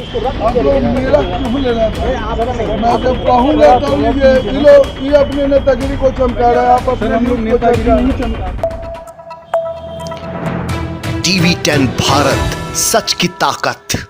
आप लोग मेरा क्यों लेना था? मैं जब कहूँगा तब ये अपने नेतागिरी को चमका रहा है, आप अपने नेतागिरी नहीं चमका। TV10 भारत, सच की ताकत।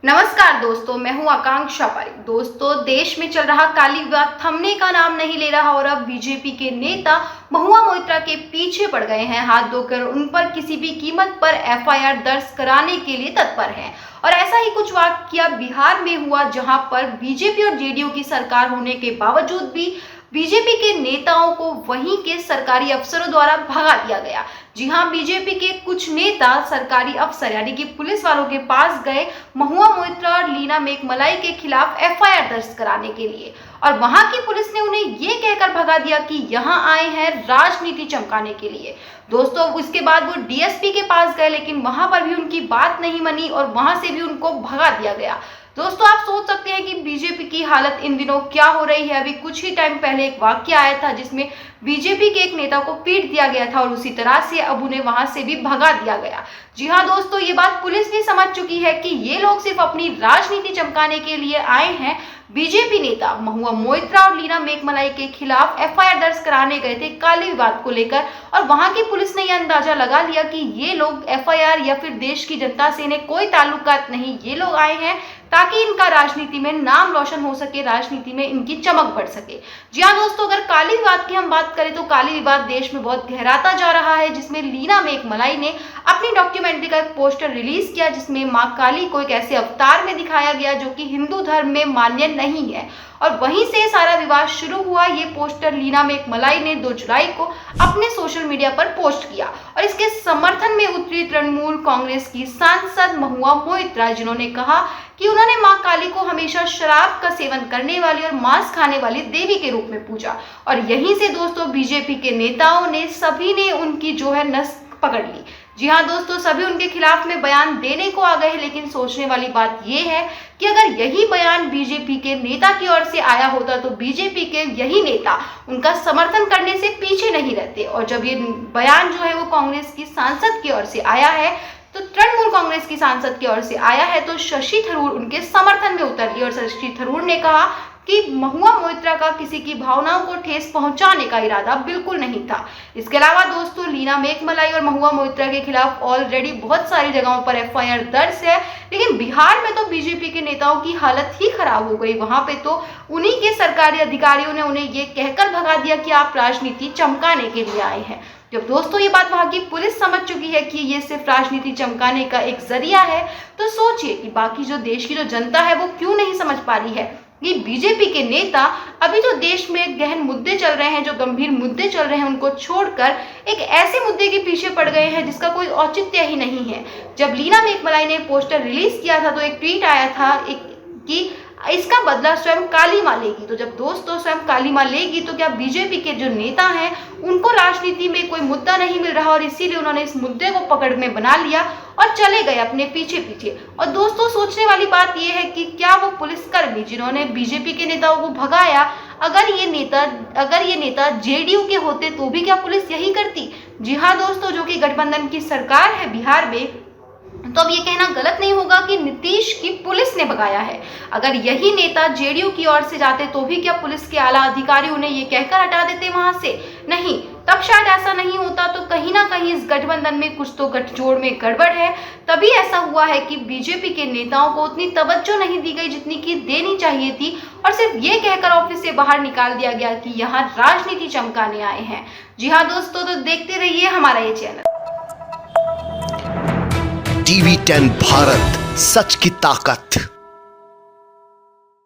नमस्कार दोस्तों, मैं हूं आकांक्षा पारिक। दोस्तों, देश में चल रहा काली विवाद थमने का नाम नहीं ले रहा और अब बीजेपी के नेता महुआ मोइत्रा के पीछे पड़ गए हैं। हाथ धोकर उन पर किसी भी कीमत पर एफआईआर दर्ज कराने के लिए तत्पर हैं। और ऐसा ही कुछ वाकया बिहार में हुआ, जहां पर बीजेपी और जेडीयू की सरकार होने के बावजूद भी बीजेपी के नेताओं को वहीं के सरकारी अफसरों द्वारा भगा दिया गया। जी हां, बीजेपी के कुछ नेता सरकारी अफसर यानी कि पुलिस वालों के पास गए महुआ मोइत्रा और लीना मेघमलाई के खिलाफ एफआईआर दर्ज कराने के लिए, और वहां की पुलिस ने उन्हें ये कहकर भगा दिया कि यहां आए हैं राजनीति चमकाने के लिए। दोस्तों, उसके बाद वो डीएसपी के पास गए, लेकिन वहां पर भी उनकी बात नहीं मानी और वहां से भी उनको भगा दिया गया। दोस्तों, आप सोच सकते हैं कि बीजेपी की हालत इन दिनों क्या हो रही है। अभी कुछ ही टाइम पहले एक वाकया आया था जिसमें बीजेपी के एक नेता को पीट दिया गया था और उसी तरह से अब उन्हें वहां से भी भगा दिया गया। जी हां दोस्तों, ये बात पुलिस भी समझ चुकी है कि ये लोग सिर्फ अपनी राजनीति चमकाने के लिए आए हैं। बीजेपी नेता महुआ मोइत्रा और लीना मेघमलाई के खिलाफ एफआईआर दर्ज कराने गए थे काली विवाद को लेकर, और वहां की पुलिस ने यह अंदाजा लगा लिया कि ये लोग एफआईआर या फिर देश की जनता से इन्हें कोई ताल्लुकात नहीं, ये लोग आए हैं ताकि इनका राजनीति में नाम रोशन हो सके, राजनीति में इनकी चमक बढ़ सके। जी हाँ दोस्तों, अगर काली विवाद की हम बात करें तो काली विवाद देश में बहुत गहराता जा रहा है, जिसमें लीना मेघमलाई ने अपनी डॉक्यूमेंट्री का एक पोस्टर रिलीज किया जिसमें मां काली को एक ऐसे अवतार में दिखाया गया जो कि हिंदू धर्म में मान्य नहीं है, और वहीं से सारा विवाद शुरू हुआ। ये पोस्टर लीना मेघमलाई ने 2 जुलाई को अपने सोशल मीडिया पर पोस्ट किया और इसके समर्थन में उतरी तृणमूल कांग्रेस की सांसद महुआ मोइत्रा, जिन्होंने कहा कि उन्होंने मां काली को हमेशा शराब का सेवन करने वाली और मांस खाने वाली देवी के रूप में पूजा। और यहीं से दोस्तों बीजेपी के नेताओं ने सभी ने उनकी जो है नस पकड़ ली। जी हाँ दोस्तों, सभी उनके खिलाफ में बयान देने को आ गए हैं, लेकिन सोचने वाली बात यह है कि अगर यही बयान बीजेपी के नेता की ओर से आया होता तो बीजेपी के यही नेता उनका समर्थन करने से पीछे नहीं रहते। और जब ये बयान जो है वो कांग्रेस की सांसद की ओर से आया है, तो तृणमूल कांग्रेस की सांसद की ओर से आया है, तो शशि थरूर उनके समर्थन में उतर गई और शशि थरूर ने कहा कि महुआ मोइत्रा का किसी की भावनाओं को ठेस पहुंचाने का इरादा बिल्कुल नहीं था। इसके अलावा दोस्तों, लीना मेघमलाई और महुआ मोइत्रा के खिलाफ ऑलरेडी बहुत सारी जगहों पर एफआईआर दर्ज है, लेकिन बिहार में तो बीजेपी के नेताओं की हालत ही खराब हो गई। वहां पे तो उन्हीं के सरकारी अधिकारियों ने उन्हें ये कहकर भगा दिया कि आप राजनीति चमकाने के लिए आए हैं। जब दोस्तों ये बात वहां की पुलिस समझ चुकी है कि ये सिर्फ राजनीति चमकाने का एक जरिया है, तो सोचिए कि बाकी जो देश की जो जनता है वो क्यों नहीं समझ पा रही है कि बीजेपी के नेता अभी जो देश में गहन मुद्दे चल रहे हैं, जो गंभीर मुद्दे चल रहे हैं, उनको छोड़कर एक ऐसे मुद्दे के पीछे पड़ गए हैं जिसका कोई औचित्य ही नहीं है। जब लीना मेघमलाई ने पोस्टर रिलीज किया था तो एक ट्वीट आया था कि इसका बदला स्वयं काली मां लेगी। तो जब दोस्तों स्वयं काली मां लेगी तो क्या बीजेपी के जो नेता हैं उनको राजनीति में कोई मुद्दा नहीं मिल रहा, और इसीलिए उन्होंने इस मुद्दे को पकड़ में बना लिया और चले गए अपने पीछे पीछे। और दोस्तों, सोचने वाली बात यह है कि क्या वो पुलिसकर्मी जिन्होंने बीजेपी के नेताओं को भगाया, अगर ये नेता जेडीयू के होते तो भी क्या पुलिस यही करती? जी हाँ दोस्तों, जो कि गठबंधन की सरकार है बिहार में, तो अब ये कहना गलत नहीं होगा कि नीतीश की पुलिस ने भगाया है। अगर यही नेता जेडीयू की ओर से जाते तो भी क्या पुलिस के आला अधिकारी उन्हें ये कहकर हटा देते वहां से? नहीं, तब शायद ऐसा नहीं होता। तो कहीं ना कहीं इस गठबंधन में कुछ तो गठजोड़ में गड़बड़ है, तभी ऐसा हुआ है कि बीजेपी के नेताओं को उतनी तवज्जो नहीं दी गई जितनी की देनी चाहिए थी, और सिर्फ ये कहकर ऑफिस से बाहर निकाल दिया गया कि यहाँ राजनीति चमकाने आए हैं। जी हाँ दोस्तों, तो देखते रहिए हमारा ये चैनल। TV10 भारत, सच की ताकत।